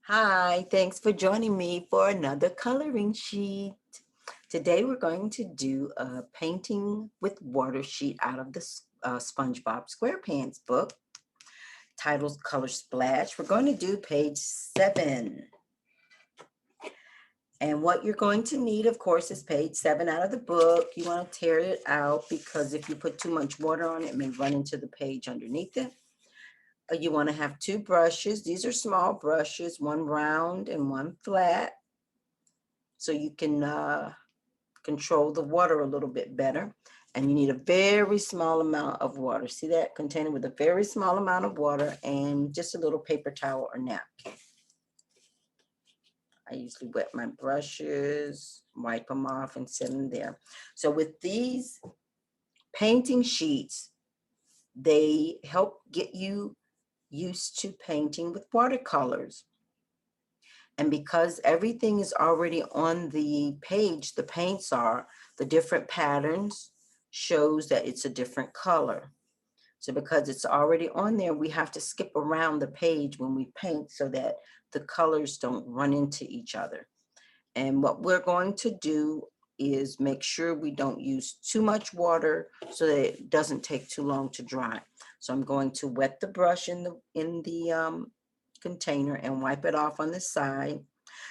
Hi, thanks for joining me for another coloring sheet. Today we're going to do a painting with water sheet out of the SpongeBob Squarepants book titled Color Splash. We're going to do page 7. And what you're going to need, of course, is page 7 out of the book. You want to tear it out because if you put too much water on it, it may run into the page underneath it. You want to have 2 brushes. These are small brushes, one round and one flat, so you can control the water a little bit better. And you need a very small amount of water. See that container with a very small amount of water and just a little paper towel or napkin. I usually wet my brushes, wipe them off and set them there. So with these painting sheets, they help get you used to painting with watercolors. And because everything is already on the page, the paints are, the different patterns shows that it's a different color. So because it's already on there, we have to skip around the page when we paint so that the colors don't run into each other. And what we're going to do is make sure we don't use too much water so that it doesn't take too long to dry. So I'm going to wet the brush in the container and wipe it off on the side.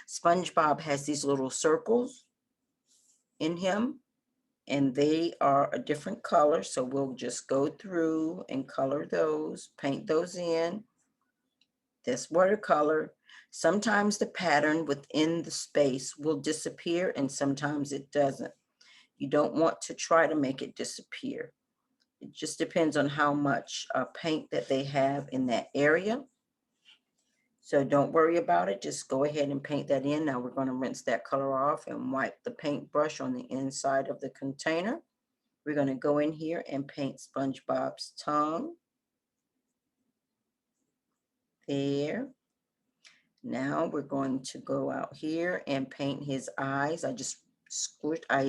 SpongeBob has these little circles in him, and they are a different color. So we'll just go through and color those, paint those in. This watercolor. Sometimes the pattern within the space will disappear and sometimes it doesn't. You don't want to try to make it disappear. It just depends on how much paint that they have in that area. So don't worry about it. Just go ahead and paint that in. Now we're going to rinse that color off and wipe the paintbrush on the inside of the container. We're going to go in here and paint SpongeBob's tongue. There. Now we're going to go out here and paint his eyes. I just squiggle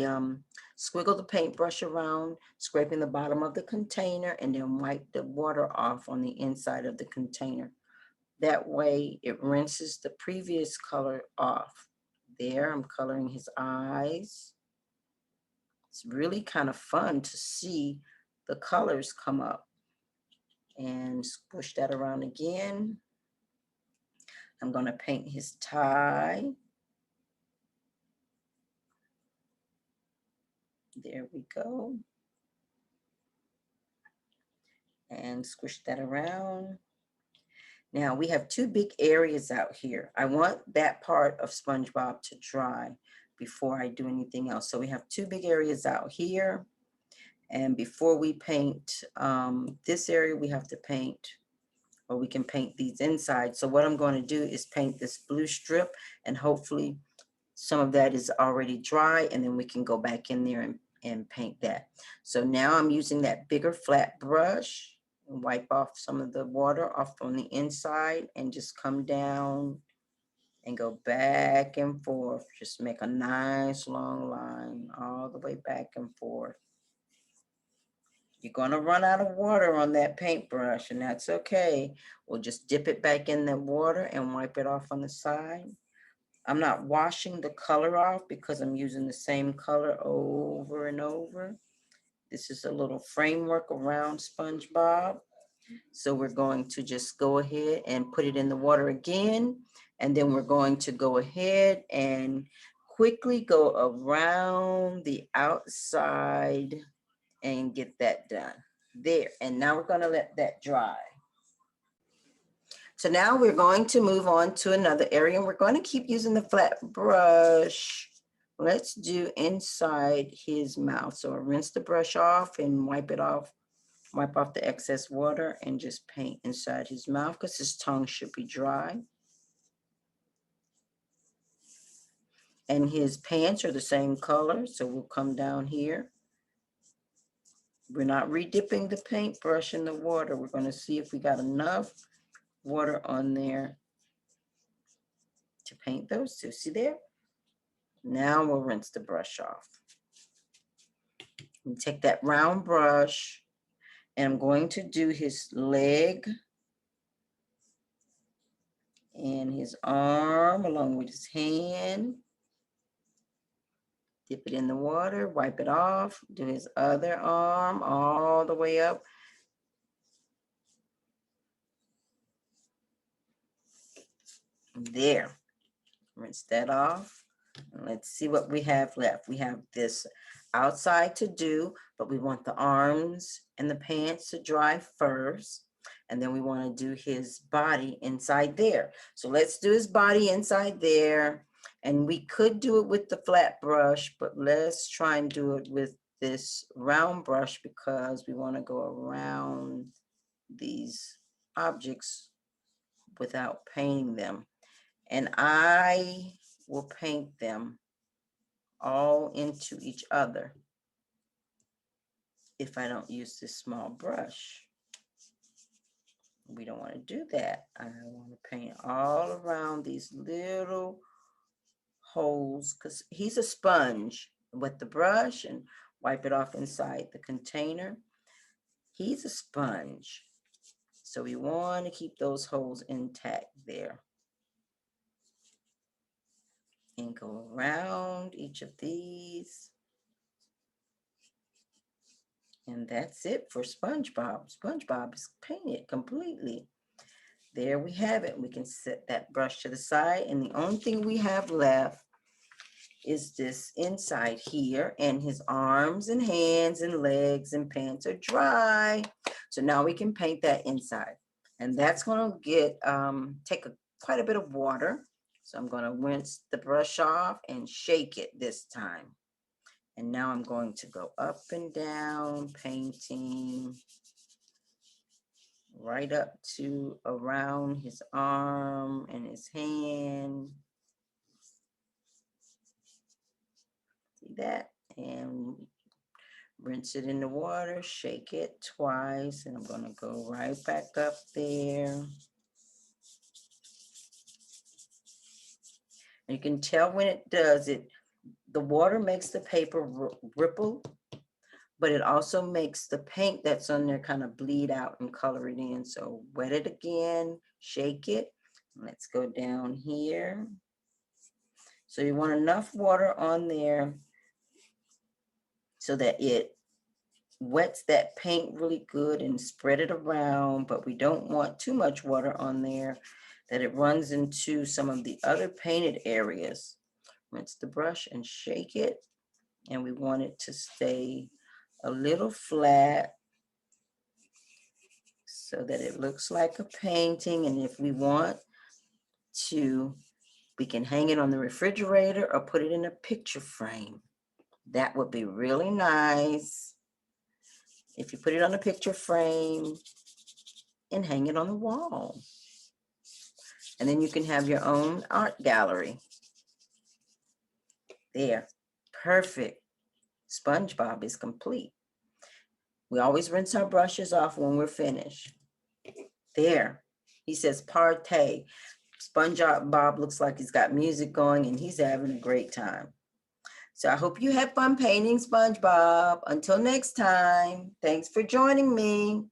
the paintbrush around, scraping the bottom of the container, and then wipe the water off on the inside of the container. That way it rinses the previous color off. There, I'm coloring his eyes. It's really kind of fun to see the colors come up. And squish that around again. I'm going to paint his tie. There we go. And squish that around. Now we have 2 big areas out here. I want that part of SpongeBob to dry before I do anything else. So we have 2 big areas out here. And before we paint this area, we have to paint, or we can paint these inside. So what I'm going to do is paint this blue strip, and hopefully some of that is already dry, and then we can go back in there and paint that. So now I'm using that bigger flat brush and wipe off some of the water off on the inside and just come down and go back and forth. Just make a nice long line all the way back and forth. You're going to run out of water on that paintbrush, and that's okay. We'll just dip it back in the water and wipe it off on the side. I'm not washing the color off because I'm using the same color over and over. This is a little framework around SpongeBob. So we're going to just go ahead and put it in the water again. And then we're going to go ahead and quickly go around the outside and get that done. There. And now we're going to let that dry. So now we're going to move on to another area, and we're going to keep using the flat brush. Let's do inside his mouth. So I rinse the brush off and wipe it off, wipe off the excess water, and just paint inside his mouth because his tongue should be dry. And his pants are the same color, so we'll come down here. We're not re-dipping the paintbrush in the water. We're going to see if we got enough water on there to paint those two. See there? Now we'll rinse the brush off. And take that round brush, and I'm going to do his leg and his arm along with his hand. Dip it in the water, wipe it off, do his other arm all the way up. There, rinse that off. And let's see what we have left. We have this outside to do, but we want the arms and the pants to dry first. And then we want to do his body inside there. So let's do his body inside there. And we could do it with the flat brush, but let's try and do it with this round brush because we want to go around these objects without painting them. And I will paint them all into each other if I don't use this small brush. We don't want to do that. I want to paint all around these little holes because he's a sponge with the brush and wipe it off inside the container. He's a sponge. So we want to keep those holes intact there. And go around each of these. And that's it for SpongeBob. SpongeBob is painted completely. There we have it. We can set that brush to the side. And the only thing we have left is this inside here. And his arms and hands and legs and pants are dry. So now we can paint that inside. And that's going to get take quite a bit of water. So I'm going to rinse the brush off and shake it this time. And now I'm going to go up and down, painting right up to around his arm and his hand. See that? And rinse it in the water, shake it twice, and I'm going to go right back up there. And you can tell when it does it, the water makes the paper ripple, but it also makes the paint that's on there kind of bleed out and color it in. So wet it again, shake it. Let's go down here. So you want enough water on there so that it wets that paint really good and spread it around, but we don't want too much water on there that it runs into some of the other painted areas. Rinse the brush and shake it. And we want it to stay a little flat so that it looks like a painting. And if we want to, we can hang it on the refrigerator or put it in a picture frame. That would be really nice if you put it on a picture frame and hang it on the wall. And then you can have your own art gallery. There, perfect. SpongeBob is complete. We always rinse our brushes off when we're finished. There, he says partay. SpongeBob looks like he's got music going and he's having a great time. So I hope you had fun painting SpongeBob. Until next time, thanks for joining me.